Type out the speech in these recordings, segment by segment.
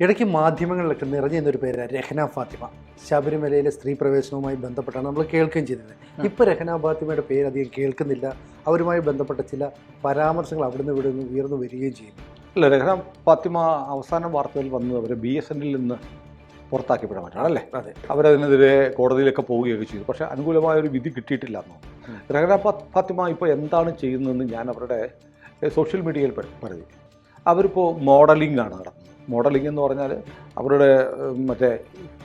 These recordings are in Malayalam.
ഇടയ്ക്ക് മാധ്യമങ്ങളിലൊക്കെ നിറഞ്ഞു നിന്നൊരു പേര് രഹ്ന ഫാത്തിമ. ശബരിമലയിലെ സ്ത്രീ പ്രവേശനവുമായി ബന്ധപ്പെട്ടാണ് നമ്മൾ കേൾക്കുകയും ചെയ്തത്. ഇപ്പോൾ രഹ്ന ഫാത്തിമയുടെ പേര് അധികം കേൾക്കുന്നില്ല. അവരുമായി ബന്ധപ്പെട്ട ചില പരാമർശങ്ങൾ അവിടുന്ന് ഇവിടെ നിന്ന് ഉയർന്നു വരികയും ചെയ്യും. അല്ല, രഹ്ന ഫാത്തിമ അവസാന വാർത്തയിൽ വന്നത് അവർ BSNL നിന്ന് പുറത്താക്കിയപ്പോഴാണ് അല്ലേ? അതെ, അവരതിനെതിരെ കോടതിയിലൊക്കെ പോവുകയൊക്കെ ചെയ്തു. പക്ഷേ അനുകൂലമായ ഒരു വിധി കിട്ടിയിട്ടില്ല എന്നോ. രഹ്ന ഫാത്തിമ ഇപ്പോൾ എന്താണ് ചെയ്യുന്നതെന്ന് ഞാൻ അവരുടെ സോഷ്യൽ മീഡിയയിൽ പറഞ്ഞു. അവരിപ്പോൾ മോഡലിംഗ് ആണ് നടത്തുന്നത്. മോഡലിംഗ് എന്ന് പറഞ്ഞാൽ അവരുടെ മറ്റേ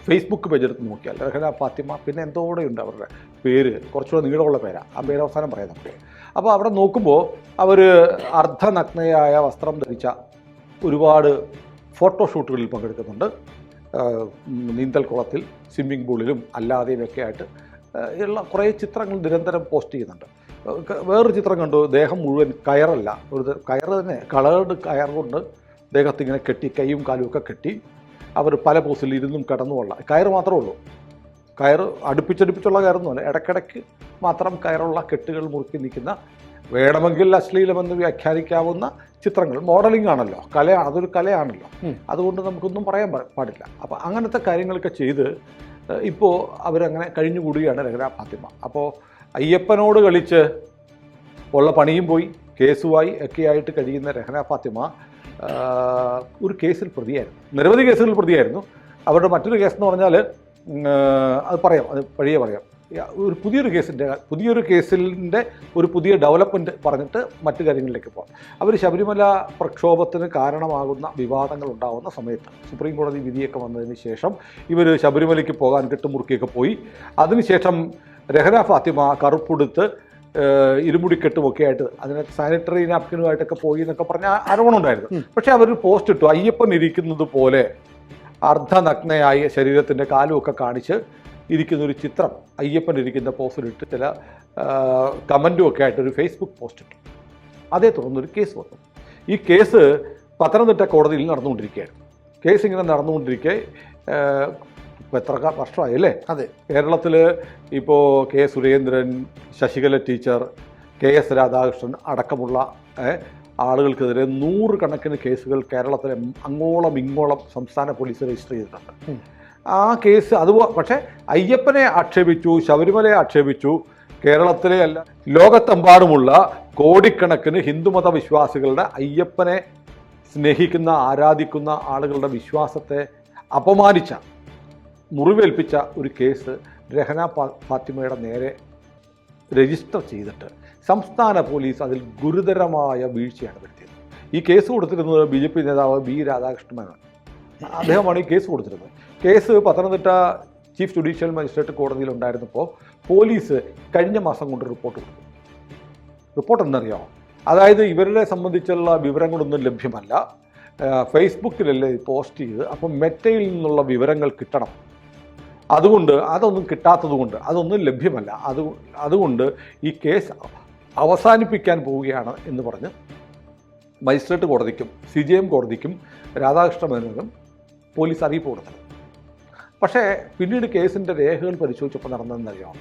ഫേസ്ബുക്ക് പേജ് എടുത്ത് നോക്കിയാൽ രഹ്ന ഫാത്തിമ പിന്നെ എന്തോടെയുണ്ട് അവരുടെ പേര്, കുറച്ചുകൂടെ നീളമുള്ള പേരാണ്. ആ പേര് അവസാനം പറയാം നമുക്ക്. അപ്പോൾ അവിടെ നോക്കുമ്പോൾ അവർ അർദ്ധനഗ്നയായ വസ്ത്രം ധരിച്ച ഒരുപാട് ഫോട്ടോഷൂട്ടുകളിൽ പങ്കെടുക്കുന്നുണ്ട്. നീന്തൽക്കുളത്തിൽ, സ്വിമ്മിംഗ് പൂളിലും അല്ലാതെയുമൊക്കെ ആയിട്ട് ഉള്ള കുറേ ചിത്രങ്ങൾ നിരന്തരം പോസ്റ്റ് ചെയ്യുന്നുണ്ട്. വേറൊരു ചിത്രം കണ്ടു, ദേഹം മുഴുവൻ കയറല്ല, ഒരു കയറ് തന്നെ കളേർഡ് കയർ കൊണ്ട് ദേഹത്തിങ്ങനെ കെട്ടി, കൈയും കാലും ഒക്കെ കെട്ടി അവർ പല പോസിൽ ഇരുന്നും കിടന്നുമുള്ള കയറ് മാത്രമേ ഉള്ളൂ. കയറ് അടുപ്പിച്ചടുപ്പിച്ചുള്ള കയറൊന്നുമല്ല, ഇടയ്ക്കിടയ്ക്ക് മാത്രം കയറുള്ള കെട്ടുകൾ മുറുക്കി നിൽക്കുന്ന, വേണമെങ്കിൽ അശ്ലീലമെന്ന് വ്യാഖ്യാനിക്കാവുന്ന ചിത്രങ്ങൾ. മോഡലിംഗ് ആണല്ലോ, കലയാണ്, അതൊരു കലയാണല്ലോ. അതുകൊണ്ട് നമുക്കൊന്നും പറയാൻ പാടില്ല. അപ്പോൾ അങ്ങനത്തെ കാര്യങ്ങളൊക്കെ ചെയ്ത് ഇപ്പോൾ അവരങ്ങനെ കഴിഞ്ഞുകൂടുകയാണ് രഹ്ന ഫാത്തിമ. അപ്പോൾ അയ്യപ്പനോട് കളിച്ച് ഉള്ള പണിയും പോയി, കേസുമായി ഒക്കെയായിട്ട് കഴിയുന്ന രഹ്ന ഫാത്തിമ ഒരു കേസിൽ പ്രതിയായിരുന്നു, നിരവധി കേസുകളിൽ പ്രതിയായിരുന്നു. അവരുടെ മറ്റൊരു കേസെന്ന് പറഞ്ഞാൽ അത് പറയാം, അത് വഴിയേ പറയാം. ഒരു പുതിയൊരു കേസിൻ്റെ ഒരു പുതിയ ഡെവലപ്മെൻറ്റ് പറഞ്ഞിട്ട് മറ്റു കാര്യങ്ങളിലേക്ക് പോകാം. അവർ ശബരിമല പ്രക്ഷോഭത്തിന് കാരണമാകുന്ന വിവാദങ്ങൾ ഉണ്ടാകുന്ന സമയത്ത് സുപ്രീം കോടതി വിധിയൊക്കെ വന്നതിന് ശേഷം ഇവർ ശബരിമലയ്ക്ക് പോകാൻ കെട്ടുമുറുക്കിയൊക്കെ പോയി. അതിനുശേഷം രഹ്ന ഫാത്തിമ കറുപ്പെടുത്ത് ഇരുമുടിക്കെട്ടുമൊക്കെ ആയിട്ട് അതിനകത്ത് സാനിറ്ററി നാപ്കിനുമായിട്ടൊക്കെ പോയി എന്നൊക്കെ പറഞ്ഞ ആരോപണം ഉണ്ടായിരുന്നു. പക്ഷേ അവരൊരു പോസ്റ്റ് ഇട്ടു, അയ്യപ്പൻ ഇരിക്കുന്നത് പോലെ അർദ്ധനഗ്നയായ ശരീരത്തിൻ്റെ കാലുമൊക്കെ കാണിച്ച് ഇരിക്കുന്നൊരു ചിത്രം അയ്യപ്പൻ ഇരിക്കുന്ന പോസ്റ്റിലിട്ട് ചില കമൻറ്റും ഒക്കെ ആയിട്ടൊരു ഫേസ്ബുക്ക് പോസ്റ്റ് ഇട്ടു. അതേ തുടർന്നൊരു കേസ് വന്നു. ഈ കേസ് പത്തനംതിട്ട കോടതിയിൽ നടന്നുകൊണ്ടിരിക്കുകയായിരുന്നു. കേസ് ഇങ്ങനെ നടന്നുകൊണ്ടിരിക്കെ ഇപ്പോൾ എത്ര വർഷമായി അല്ലേ? അതെ. കേരളത്തിൽ ഇപ്പോൾ K Surendran, Sasikala teacher, KS Radhakrishnan അടക്കമുള്ള ആളുകൾക്കെതിരെ 100 കണക്കിന് കേസുകൾ കേരളത്തിലെ അങ്ങോളം ഇങ്ങോളം സംസ്ഥാന പോലീസ് രജിസ്റ്റർ ചെയ്തിട്ടുണ്ട്. ആ കേസ് പക്ഷേ അയ്യപ്പനെ ആക്ഷേപിച്ചു, ശബരിമലയെ ആക്ഷേപിച്ചു. കേരളത്തിലെ അല്ല, ലോകത്തെമ്പാടുമുള്ള കോടിക്കണക്കിന് ഹിന്ദുമത വിശ്വാസികളുടെ, അയ്യപ്പനെ സ്നേഹിക്കുന്ന ആരാധിക്കുന്ന ആളുകളുടെ വിശ്വാസത്തെ അപമാനിച്ച, മുറിവേൽപ്പിച്ച ഒരു കേസ് രഹ്ന ഫാത്തിമയുടെ നേരെ രജിസ്റ്റർ ചെയ്തിട്ട് സംസ്ഥാന പോലീസ് അതിൽ ഗുരുതരമായ വീഴ്ചയാണ് വരുത്തിയത്. ഈ കേസ് കൊടുത്തിരുന്നത് BJP നേതാവ് B. രാധാകൃഷ്ണനാണ്. അദ്ദേഹമാണ് ഈ കേസ് കൊടുത്തിരുന്നത്. Case Pathanamthitta chief judicial magistrate കോടതിയിൽ ഉണ്ടായിരുന്നപ്പോൾ പോലീസ് കഴിഞ്ഞ മാസം കൊണ്ട് റിപ്പോർട്ട് കൊടുത്തു. റിപ്പോർട്ട് എന്നറിയാമോ? അതായത് ഇവരെ സംബന്ധിച്ചുള്ള വിവരങ്ങളൊന്നും ലഭ്യമല്ല, ഫേസ്ബുക്കിലല്ലേ പോസ്റ്റ് ചെയ്ത്, അപ്പം മെറ്റയിൽ നിന്നുള്ള വിവരങ്ങൾ കിട്ടണം. അതുകൊണ്ട് അതൊന്നും കിട്ടാത്തതുകൊണ്ട് അതൊന്നും ലഭ്യമല്ല. അതുകൊണ്ട് ഈ കേസ് അവസാനിപ്പിക്കാൻ പോവുകയാണ് എന്ന് പറഞ്ഞ് മജിസ്ട്രേറ്റ് കോടതിക്കും CJM കോടതിക്കും രാധാകൃഷ്ണ മേനോനും പോലീസ് അറിയിപ്പ് കൊടുത്തത്. പക്ഷേ പിന്നീട് കേസിൻ്റെ രേഖകൾ പരിശോധിച്ചപ്പോൾ നടന്നതെന്നറിയാം,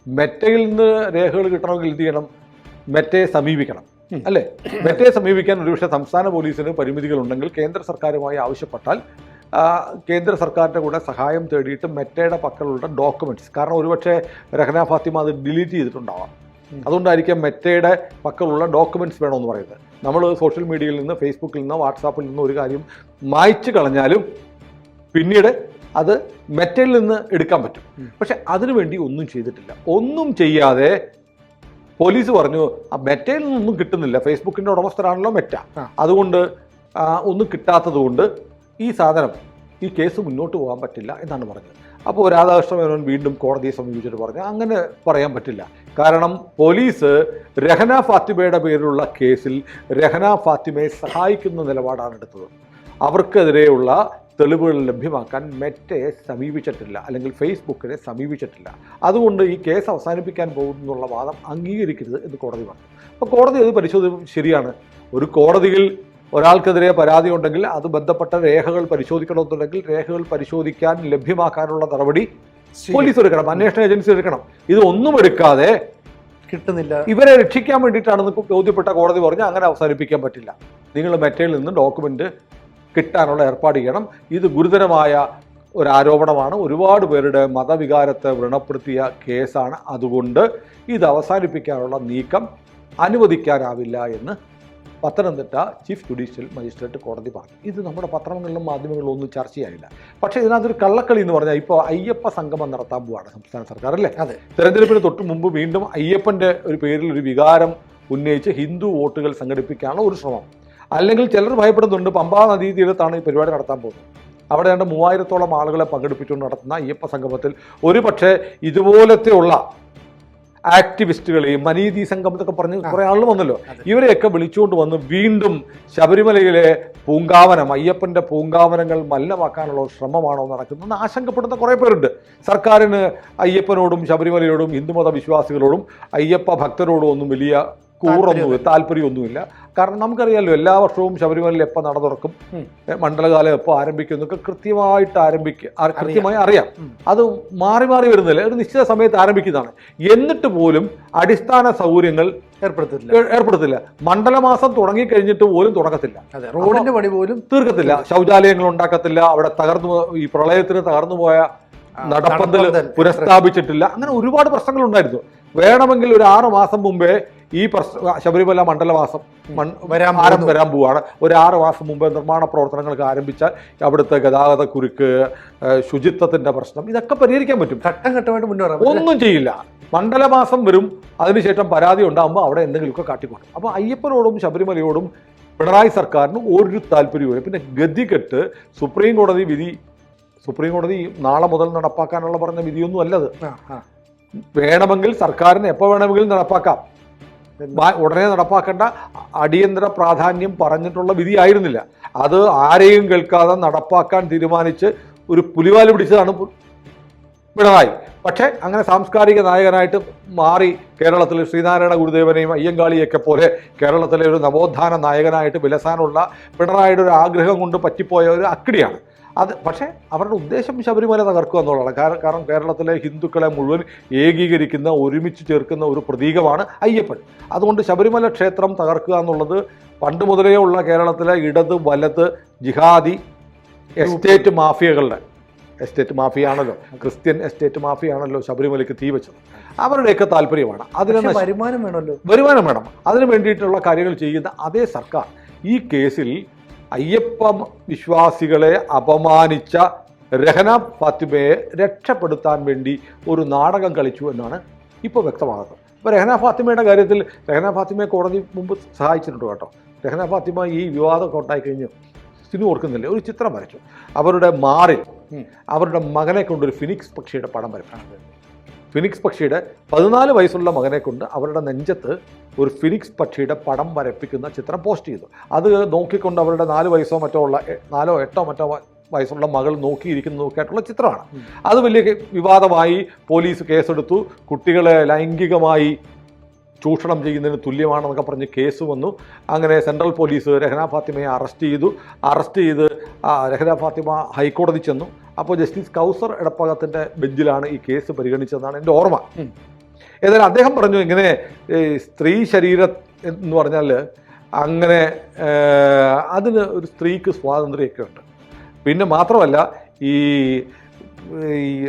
മെറ്റയിൽ നിന്ന് രേഖകൾ കിട്ടണമെങ്കിൽ എന്ത് ചെയ്യണം? മെറ്റയെ സമീപിക്കണം അല്ലേ? മെറ്റയെ സമീപിക്കാൻ ഒരുപക്ഷെ സംസ്ഥാന പോലീസിന് പരിമിതികളുണ്ടെങ്കിൽ കേന്ദ്ര സർക്കാരുമായി ആവശ്യപ്പെട്ടാൽ കേന്ദ്ര സർക്കാരിൻ്റെ കൂടെ സഹായം തേടിയിട്ട് മെറ്റയുടെ പക്കലുള്ള ഡോക്യുമെൻറ്റ്സ്, കാരണം ഒരുപക്ഷെ രഹ്ന ഫാത്തിമ അത് ഡിലീറ്റ് ചെയ്തിട്ടുണ്ടാവാം, അതുകൊണ്ടായിരിക്കാം മെറ്റയുടെ പക്കലുള്ള ഡോക്യുമെൻറ്റ്സ് വേണമെന്ന് പറയുന്നത്. നമ്മൾ സോഷ്യൽ മീഡിയയിൽ നിന്ന്, ഫേസ്ബുക്കിൽ നിന്ന്, വാട്സാപ്പിൽ നിന്ന് ഒരു കാര്യം മായ്ച്ചു കളഞ്ഞാലും പിന്നീട് അത് മെറ്റയിൽ നിന്ന് എടുക്കാൻ പറ്റും. പക്ഷെ അതിനുവേണ്ടി ഒന്നും ചെയ്തിട്ടില്ല. ഒന്നും ചെയ്യാതെ പോലീസ് പറഞ്ഞു ആ മെറ്റയിൽ നിന്നൊന്നും കിട്ടുന്നില്ല, ഫേസ്ബുക്കിൻ്റെ ഉടമസ്ഥരാണല്ലോ മെറ്റ, അതുകൊണ്ട് ഒന്നും കിട്ടാത്തത് കൊണ്ട് ഈ സാധനം, ഈ കേസ് മുന്നോട്ട് പോകാൻ പറ്റില്ല എന്നാണ് പറഞ്ഞത്. അപ്പോൾ രാധാകൃഷ്ണ മേനോൻ വീണ്ടും കോടതിയെ സമീപിച്ചിട്ട് പറഞ്ഞു അങ്ങനെ പറയാൻ പറ്റില്ല, കാരണം പോലീസ് രഹ്ന ഫാത്തിമയുടെ പേരിലുള്ള കേസിൽ രഹ്ന ഫാത്തിമയെ സഹായിക്കുന്ന നിലപാടാണ് എടുത്തത്. അവർക്കെതിരെയുള്ള തെളിവുകൾ ലഭ്യമാക്കാൻ മെറ്റയെ സമീപിച്ചിട്ടില്ല, അല്ലെങ്കിൽ ഫേസ്ബുക്കിനെ സമീപിച്ചിട്ടില്ല. അതുകൊണ്ട് ഈ കേസ് അവസാനിപ്പിക്കാൻ പോകുന്നുള്ള വാദം അംഗീകരിക്കരുത് എന്ന് കോടതി പറഞ്ഞു. അപ്പോൾ കോടതി അത് പരിശോധിക്കും. ശരിയാണ്, ഒരു കോടതിയിൽ ഒരാൾക്കെതിരെ പരാതി ഉണ്ടെങ്കിൽ അത് ബന്ധപ്പെട്ട രേഖകൾ പരിശോധിക്കണമെന്നുണ്ടെങ്കിൽ രേഖകൾ പരിശോധിക്കാൻ ലഭ്യമാക്കാനുള്ള നടപടി പോലീസ് എടുക്കണം, അന്വേഷണ ഏജൻസി എടുക്കണം. ഇത് ഒന്നും എടുക്കാതെ കിട്ടുന്നില്ല, ഇവരെ രക്ഷിക്കാൻ വേണ്ടിയിട്ടാണെന്ന് ബോധ്യപ്പെട്ട കോടതി പറഞ്ഞ് അങ്ങനെ അവസാനിപ്പിക്കാൻ പറ്റില്ല. നിങ്ങൾ മെറ്റയിൽ നിന്ന് ഡോക്യുമെൻ്റ് കിട്ടാനുള്ള ഏർപ്പാട് ചെയ്യണം. ഇത് ഗുരുതരമായ ഒരു ആരോപണമാണ്. ഒരുപാട് പേരുടെ മതവികാരത്തെ വ്രണപ്പെടുത്തിയ കേസാണ്. അതുകൊണ്ട് ഇത് അവസാനിപ്പിക്കാനുള്ള നീക്കം അനുവദിക്കാനാവില്ല എന്ന് പത്തനംതിട്ട ചീഫ് ജുഡീഷ്യൽ മജിസ്ട്രേറ്റ് കോടതി പറഞ്ഞു. ഇത് നമ്മുടെ പത്രങ്ങളിലും മാധ്യമങ്ങളിലും ഒന്നും ചർച്ചയായില്ല. പക്ഷേ ഇതിനകത്തൊരു കള്ളക്കളി എന്ന് പറഞ്ഞാൽ ഇപ്പോൾ അയ്യപ്പ സംഗമം നടത്താൻ പോവാണ് സംസ്ഥാന സർക്കാർ, അല്ലേ? അതെ. തെരഞ്ഞെടുപ്പിന് തൊട്ട് മുമ്പ് വീണ്ടും അയ്യപ്പൻ്റെ ഒരു പേരിൽ ഒരു വികാരം ഉന്നയിച്ച് ഹിന്ദു വോട്ടുകൾ സംഘടിപ്പിക്കാനുള്ള ഒരു ശ്രമം. അല്ലെങ്കിൽ ചിലർ ഭയപ്പെടുന്നുണ്ട്, പമ്പാ നദീതീരത്താണ് ഈ പരിപാടി നടത്താൻ പോകുന്നത്. അവിടെ 3000-ഓളം ആളുകളെ പങ്കെടുപ്പിച്ചുകൊണ്ട് നടത്തുന്ന അയ്യപ്പ സംഗമത്തിൽ ഒരു പക്ഷേ ഇതുപോലത്തെയുള്ള ആക്ടിവിസ്റ്റുകളെയും മനീതി സംഘം എന്നൊക്കെ പറഞ്ഞ് കുറേ ആളുകൾ വന്നല്ലോ, ഇവരെയൊക്കെ വിളിച്ചുകൊണ്ട് വന്ന് വീണ്ടും ശബരിമലയിലെ പൂങ്കാവനം, അയ്യപ്പൻ്റെ പൂങ്കാവനങ്ങൾ മലിനമാക്കാനുള്ള ശ്രമമാണോ നടക്കുന്നതെന്ന് ആശങ്കപ്പെടുന്ന കുറേ പേരുണ്ട്. സർക്കാരിന് അയ്യപ്പനോടും ശബരിമലയോടും ഹിന്ദുമത വിശ്വാസികളോടും അയ്യപ്പ ഭക്തരോടും ഒന്നും വലിയ താല്പര്യമൊന്നുമില്ല. കാരണം നമുക്കറിയാമല്ലോ, എല്ലാ വർഷവും ശബരിമലയിൽ എപ്പോൾ നട തുറക്കും, മണ്ഡലകാലം എപ്പോൾ ആരംഭിക്കും എന്നൊക്കെ കൃത്യമായി അറിയാം. അത് മാറി മാറി വരുന്നില്ല, ഒരു നിശ്ചിത സമയത്ത് ആരംഭിക്കുന്നതാണ്. എന്നിട്ട് പോലും അടിസ്ഥാന സൗകര്യങ്ങൾ ഏർപ്പെടുത്തില്ല. മണ്ഡലമാസം തുടങ്ങിക്കഴിഞ്ഞിട്ട് പോലും തുടങ്ങത്തില്ല, റോഡിന്റെ പണി പോലും തീർക്കത്തില്ല, ശൗചാലയങ്ങൾ ഉണ്ടാക്കത്തില്ല, അവിടെ ഈ പ്രളയത്തിന് തകർന്നുപോയ നടപ്പന്തൽ പുനഃസ്ഥാപിച്ചിട്ടില്ല. അങ്ങനെ ഒരുപാട് പ്രശ്നങ്ങളുണ്ടായിരുന്നു. വേണമെങ്കിൽ ഒരു 6 മാസം മുമ്പേ ഈ ശബരിമല മണ്ഡലവാസം വരാൻ പോവുകയാണ്. ഒരു 6 മാസം മുമ്പേ നിർമ്മാണ പ്രവർത്തനങ്ങൾക്ക് ആരംഭിച്ചാൽ അവിടുത്തെ ഗതാഗത കുരുക്ക്, ശുചിത്വത്തിന്റെ പ്രശ്നം, ഇതൊക്കെ പരിഹരിക്കാൻ പറ്റും. ഘട്ടം ഘട്ടമായിട്ട് മുന്നേറാം. ഒന്നും ചെയ്യില്ല. മണ്ഡലമാസം വരും, അതിനുശേഷം പരാതി ഉണ്ടാകുമ്പോൾ അവിടെ എന്തെങ്കിലുമൊക്കെ കാട്ടിക്കൊണ്ടും. അപ്പോൾ അയ്യപ്പനോടും ശബരിമലയോടും പിണറായി സർക്കാരിന് ഒരു താല്പര്യവുമില്ല. പിന്നെ ഗതികെട്ട് സുപ്രീം കോടതി നാളെ മുതൽ നടപ്പാക്കാനുള്ള പറഞ്ഞ വിധിയൊന്നും അല്ലത്. വേണമെങ്കിൽ സർക്കാരിന് എപ്പോൾ വേണമെങ്കിലും നടപ്പാക്കാം, ഉടനെ നടപ്പാക്കേണ്ട അടിയന്തര പ്രാധാന്യം പറഞ്ഞിട്ടുള്ള വിധിയായിരുന്നില്ല. അത് ആരെയും കേൾക്കാതെ നടപ്പാക്കാൻ തീരുമാനിച്ച് ഒരു പുലിവാല് പിടിച്ചതാണ് പിണറായി. പക്ഷേ അങ്ങനെ സാംസ്കാരിക നായകനായിട്ട് മാറി കേരളത്തിൽ ശ്രീനാരായണ ഗുരുദേവനെയും അയ്യങ്കാളിയൊക്കെ പോലെ കേരളത്തിലെ ഒരു നവോത്ഥാന നായകനായിട്ട് വിലസാനുള്ള പിണറായിയുടെ ഒരു ആഗ്രഹം കൊണ്ട് പറ്റിപ്പോയ ഒരു അക്കിടിയാണ് അത്. പക്ഷേ അവരുടെ ഉദ്ദേശം ശബരിമല തകർക്കുക എന്നുള്ളതാണ്. കാരണം കേരളത്തിലെ ഹിന്ദുക്കളെ മുഴുവൻ ഏകീകരിക്കുന്ന, ഒരുമിച്ച് ചേർക്കുന്ന ഒരു പ്രതീകമാണ് അയ്യപ്പൻ. അതുകൊണ്ട് ശബരിമല ക്ഷേത്രം തകർക്കുക എന്നുള്ളത് പണ്ട് മുതലേ ഉള്ള കേരളത്തിലെ ഇടത് വലത് ജിഹാദി എസ്റ്റേറ്റ് മാഫിയാണല്ലോ, ക്രിസ്ത്യൻ എസ്റ്റേറ്റ് മാഫിയാണല്ലോ ശബരിമലയ്ക്ക് തീ വെച്ചത്. അവരുടെയൊക്കെ താല്പര്യമാണ്. അതിന് വരുമാനം വേണം. അതിന് വേണ്ടിയിട്ടുള്ള കാര്യങ്ങൾ ചെയ്യുന്ന അതേ സർക്കാർ ഈ കേസിൽ അയ്യപ്പ വിശ്വാസികളെ അപമാനിച്ച രഹന ഫാത്തിമയെ രക്ഷപ്പെടുത്താൻ വേണ്ടി ഒരു നാടകം കളിച്ചു എന്നാണ് ഇപ്പോൾ വ്യക്തമാകുന്നത്. ഇപ്പോൾ രഹന ഫാത്തിമയുടെ കാര്യത്തിൽ രഹന ഫാത്തിമയെ കോടതി മുമ്പ് സഹായിച്ചിട്ടുണ്ട് കേട്ടോ. രഹന ഫാത്തിമ ഈ വിവാദമൊക്കെ ഉണ്ടായിക്കഴിഞ്ഞു സിനു ഓർക്കുന്നില്ലേ, ഒരു ചിത്രം വരച്ചു. അവരുടെ മാറിൽ അവരുടെ മകനെ കൊണ്ടൊരു ഫിനിക്സ് പക്ഷിയുടെ പടം വരച്ചു. ഫിനിക്സ് പക്ഷിയുടെ 14 വയസ്സുള്ള മകനെ കൊണ്ട് അവരുടെ നെഞ്ചത്ത് ഒരു ഫിനിക്സ് പക്ഷിയുടെ പടം വരപ്പിക്കുന്ന ചിത്രം പോസ്റ്റ് ചെയ്തു. അത് നോക്കിക്കൊണ്ട് അവരുടെ 4 വയസ്സോ മറ്റോ ഉള്ള 4 8 മറ്റോ വയസ്സുള്ള മകൾ നോക്കിയിരിക്കുന്നതൊക്കെയായിട്ടുള്ള ചിത്രമാണ്. അത് വലിയ വിവാദമായി. പോലീസ് കേസെടുത്തു. കുട്ടികളെ ലൈംഗികമായി ചൂഷണം ചെയ്യുന്നതിന് തുല്യമാണെന്നൊക്കെ പറഞ്ഞ് കേസ് വന്നു. അങ്ങനെ സെൻട്രൽ പോലീസ് രഹന ഫാത്തിമയെ അറസ്റ്റ് ചെയ്ത് രഹന ഫാത്തിമ ഹൈക്കോടതി ചെന്നു. അപ്പോൾ ജസ്റ്റിസ് കൗസർ എടപ്പകത്തിൻ്റെ ബെഞ്ചിലാണ് ഈ കേസ് പരിഗണിച്ചതെന്നാണ് എൻ്റെ ഓർമ്മ. ഏതായാലും അദ്ദേഹം പറഞ്ഞു, ഇങ്ങനെ സ്ത്രീ ശരീരം എന്ന് പറഞ്ഞാൽ അങ്ങനെ അതിന് ഒരു സ്ത്രീക്ക് സ്വാതന്ത്ര്യമൊക്കെ ഉണ്ട്. പിന്നെ മാത്രമല്ല ഈ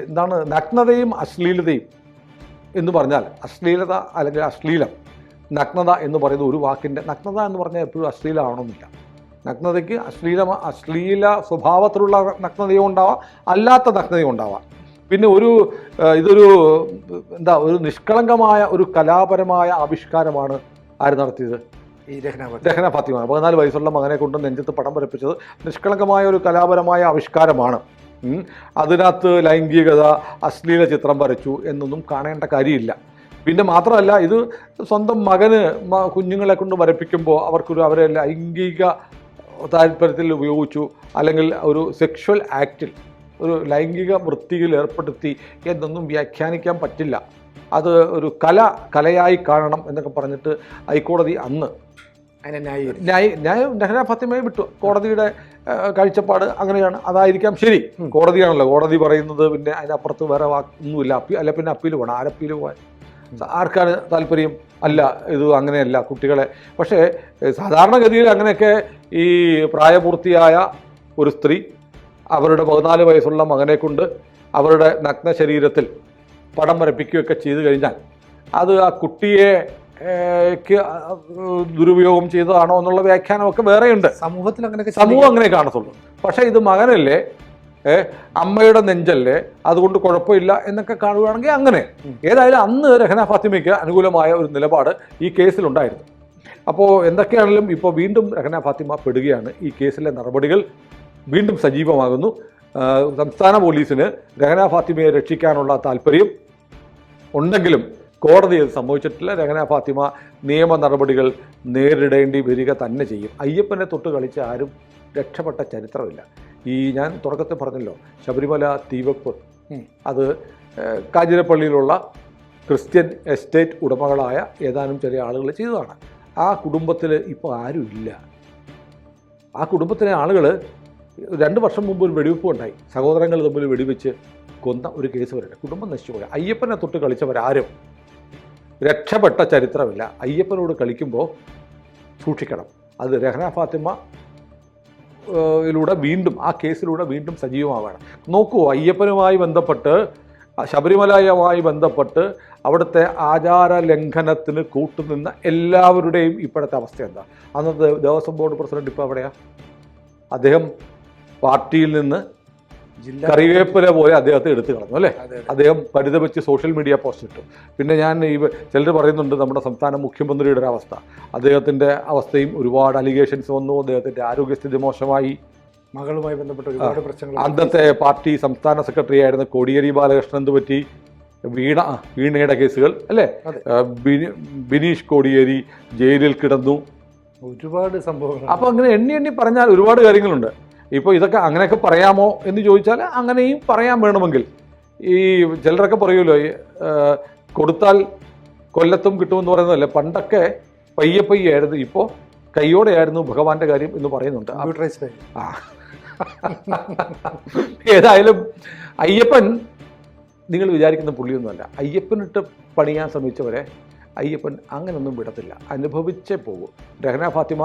എന്താണ് നഗ്നതയും അശ്ലീലതയും എന്ന് പറഞ്ഞാൽ, അശ്ലീലത അല്ലെങ്കിൽ അശ്ലീലം, നഗ്നത എന്ന് പറയുന്ന ഒരു വാക്കിൻ്റെ, നഗ്നത എന്ന് പറഞ്ഞാൽ എപ്പോഴും അശ്ലീലമാവണമെന്നില്ല. നഗ്നതയ്ക്ക് അശ്ലീല സ്വഭാവത്തിലുള്ള നഗ്നതയും ഉണ്ടാവാം, അല്ലാത്ത നഗ്നതയും ഉണ്ടാവാം. പിന്നെ ഇതൊരു ഒരു നിഷ്കളങ്കമായ ഒരു കലാപരമായ ആവിഷ്കാരമാണ് ആര് നടത്തിയത്? ഈ രഹന ഫാത്തിമ. 14 വയസ്സുള്ള മകനെ കൊണ്ട് നെഞ്ചത്ത് പടം വരപ്പിച്ചത് നിഷ്കളങ്കമായ ഒരു കലാപരമായ ആവിഷ്കാരമാണ്. അതിനകത്ത് ലൈംഗികത, അശ്ലീല ചിത്രം വരച്ചു എന്നൊന്നും കാണേണ്ട കാര്യമില്ല. പിന്നെ മാത്രമല്ല, ഇത് സ്വന്തം കുഞ്ഞുങ്ങളെ കൊണ്ട് വരപ്പിക്കുമ്പോൾ അവരെ ലൈംഗിക താല്പര്യത്തിൽ ഉപയോഗിച്ചു, അല്ലെങ്കിൽ ഒരു സെക്ഷൽ ആക്റ്റിൽ, ഒരു ലൈംഗിക വൃത്തിയിൽ ഏർപ്പെടുത്തി എന്നൊന്നും വ്യാഖ്യാനിക്കാൻ പറ്റില്ല. അത് ഒരു കലയായി കാണണം എന്നൊക്കെ പറഞ്ഞിട്ട് ഹൈക്കോടതി അന്ന് ന്യായം രഹന ഫാത്തിമയെ വിട്ടു. കോടതിയുടെ കാഴ്ചപ്പാട് അങ്ങനെയാണ്, അതായിരിക്കാം ശരി. കോടതിയാണല്ലോ, കോടതി പറയുന്നത്. പിന്നെ അതിനപ്പുറത്ത് വേറെ ഒന്നുമില്ല. അല്ല പിന്നെ അപ്പീൽ വേണം. ആരപ്പീൽ പോകാൻ ആർക്കാണ് താല്പര്യം? അല്ല, ഇത് അങ്ങനെയല്ല കുട്ടികളെ. പക്ഷേ സാധാരണഗതിയിൽ അങ്ങനെയൊക്കെ ഈ പ്രായപൂർത്തിയായ ഒരു സ്ത്രീ അവരുടെ 14 വയസ്സുള്ള മകനെ കൊണ്ട് അവരുടെ നഗ്ന ശരീരത്തിൽ പടം വരപ്പിക്കുകയൊക്കെ ചെയ്തു കഴിഞ്ഞാൽ അത് ആ കുട്ടിയെ ദുരുപയോഗം ചെയ്തതാണോ എന്നുള്ള വ്യാഖ്യാനമൊക്കെ വേറെയുണ്ട്. സമൂഹത്തിൽ അങ്ങനെയൊക്കെ സമൂഹം അങ്ങനെ കാണത്തുള്ളൂ. പക്ഷേ ഇത് മകനല്ലേ, അമ്മയുടെ നെഞ്ചല്ലേ, അതുകൊണ്ട് കുഴപ്പമില്ല എന്നൊക്കെ കാണുകയാണെങ്കിൽ അങ്ങനെ. ഏതായാലും അന്ന് രഹന ഫാത്തിമയ്ക്ക് അനുകൂലമായ ഒരു നിലപാട് ഈ കേസിലുണ്ടായിരുന്നു. അപ്പോൾ എന്തൊക്കെയാണെങ്കിലും ഇപ്പോൾ വീണ്ടും രഹന ഫാത്തിമ പെടുകയാണ്. ഈ കേസിലെ നടപടികൾ വീണ്ടും സജീവമാകുന്നു. സംസ്ഥാന പോലീസിന് രഹന ഫാത്തിമയെ രക്ഷിക്കാനുള്ള താല്പര്യം ഉണ്ടെങ്കിലും കോടതി അത് സമ്മതിച്ചിട്ടില്ല. രഹന ഫാത്തിമ നിയമ നടപടികൾ നേരിടേണ്ടി വരിക തന്നെ ചെയ്യും. അയ്യപ്പനെ തൊട്ട് കളിച്ച് ആരും രക്ഷപ്പെട്ട ചരിത്രമില്ല. ഞാൻ തുടക്കത്തിൽ പറഞ്ഞല്ലോ, ശബരിമല തീവെപ്പ് അത് കാഞ്ഞിരപ്പള്ളിയിലുള്ള ക്രിസ്ത്യൻ എസ്റ്റേറ്റ് ഉടമകളായ ഏതാനും ചെറിയ ആളുകൾ ചെയ്തതാണ്. ആ കുടുംബത്തിൽ ഇപ്പോൾ ആരും ഇല്ല. ആ കുടുംബത്തിലെ ആളുകൾ 2 വർഷം മുമ്പ് ഒരു വെടിവെപ്പ് ഉണ്ടായി. സഹോദരങ്ങൾ തമ്മിൽ വെടിവെച്ച് കൊന്ന ഒരു കേസ് വരെ. കുടുംബം നശിച്ചുപോയി. അയ്യപ്പനെ തൊട്ട് കളിച്ചവരാരും രക്ഷപ്പെട്ട ചരിത്രമില്ല. അയ്യപ്പനോട് കളിക്കുമ്പോൾ സൂക്ഷിക്കണം. അത് രഹന ഫാത്തിമ വീണ്ടും ആ കേസിലൂടെ വീണ്ടും സജീവമാവുകയാണ്. നോക്കൂ, അയ്യപ്പനുമായി ബന്ധപ്പെട്ട്, ശബരിമലയുമായി ബന്ധപ്പെട്ട് അവിടുത്തെ ആചാര ലംഘനത്തിന് കൂട്ടുനിന്ന എല്ലാവരുടെയും ഇപ്പോഴത്തെ അവസ്ഥ എന്താ? അന്നത്തെ ദേവസ്വം ബോർഡ് പ്രസിഡന്റ് ഇപ്പോൾ എവിടെയാ? അദ്ദേഹം പാർട്ടിയിൽ നിന്ന് കറിവേപ്പില പോലെ അദ്ദേഹത്തെ എടുത്തു കളഞ്ഞു അല്ലേ? അദ്ദേഹം പരിതപിച്ച് സോഷ്യൽ മീഡിയ പോസ്റ്റ് ഇട്ടു. പിന്നെ ചിലർ പറയുന്നുണ്ട് നമ്മുടെ സംസ്ഥാന മുഖ്യമന്ത്രിയുടെ ഒരു അവസ്ഥ, അദ്ദേഹത്തിൻ്റെ അവസ്ഥയും ഒരുപാട് അലിഗേഷൻസ് വന്നു. അദ്ദേഹത്തിൻ്റെ ആരോഗ്യസ്ഥിതി മോശമായി. മകളുമായി ബന്ധപ്പെട്ട ഒരുപാട് പ്രശ്നങ്ങൾ. അന്നത്തെ പാർട്ടി സംസ്ഥാന സെക്രട്ടറി ആയിരുന്ന കോടിയേരി ബാലകൃഷ്ണൻ എന്ത് പറ്റി? വീണയുടെ കേസുകൾ അല്ലേ? ബിനീഷ് കോടിയേരി ജയിലിൽ കിടന്നു. ഒരുപാട് സംഭവങ്ങൾ. അപ്പോൾ അങ്ങനെ എണ്ണി പറഞ്ഞാൽ ഒരുപാട് കാര്യങ്ങളുണ്ട്. ഇപ്പോൾ ഇതൊക്കെ അങ്ങനെയൊക്കെ പറയാമോ എന്ന് ചോദിച്ചാൽ അങ്ങനെയും പറയാൻ വേണമെങ്കിൽ. ചിലരൊക്കെ പറയുമല്ലോ, കൊടുത്താൽ കൊല്ലത്തും കിട്ടുമെന്ന് പറയുന്നതല്ലേ. പണ്ടൊക്കെ പയ്യെ ആയിരുന്നു, ഇപ്പോൾ കയ്യോടെയായിരുന്നു ഭഗവാന്റെ കാര്യം എന്ന് പറയുന്നുണ്ട്. ഏതായാലും അയ്യപ്പൻ നിങ്ങൾ വിചാരിക്കുന്ന പുള്ളിയൊന്നുമല്ല. അയ്യപ്പനിട്ട് പണിയാൻ ശ്രമിച്ചവരെ അയ്യപ്പൻ അങ്ങനെയൊന്നും വിടത്തില്ല, അനുഭവിച്ചേ പോകും. രഹന ഫാത്തിമ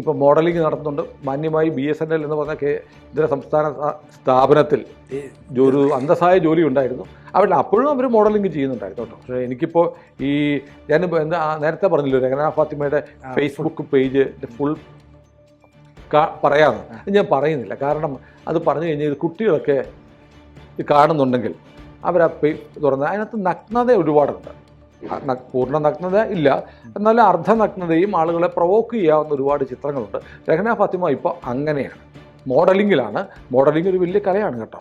ഇപ്പോൾ മോഡലിംഗ് നടത്തുന്നുണ്ട്. മാന്യമായി BSNL എന്ന് പറഞ്ഞ കേന്ദ്ര സംസ്ഥാന സ്ഥാപനത്തിൽ ഒരു അന്തസ്സായ ജോലി ഉണ്ടായിരുന്നു. അപ്പോഴും അവർ മോഡലിംഗ് ചെയ്യുന്നുണ്ടായിരുന്നു കേട്ടോ. പക്ഷേ എനിക്കിപ്പോൾ ഞാൻ നേരത്തെ പറഞ്ഞല്ലോ, രഹന ഫാത്തിമയുടെ ഫേസ്ബുക്ക് പേജ് ഫുൾ പറയാമെന്ന് ഞാൻ പറയുന്നില്ല. കാരണം അത് പറഞ്ഞു കഴിഞ്ഞാൽ ഇത് കുട്ടികളൊക്കെ കാണുന്നുണ്ടെങ്കിൽ അവരാ തുറന്ന് അതിനകത്ത് നഗ്നത ഒരുപാടുണ്ട്. പൂർണ്ണ നഗ്നത ഇല്ല, എന്നാൽ അർദ്ധനഗ്നതയും ആളുകളെ പ്രൊവോക്ക് ചെയ്യാവുന്ന ഒരുപാട് ചിത്രങ്ങളുണ്ട്. രഹന ഫാത്തിമ ഇപ്പോൾ അങ്ങനെയാണ്, മോഡലിങ്ങിലാണ്. മോഡലിംഗ് ഒരു വലിയ കലയാണ് കേട്ടോ.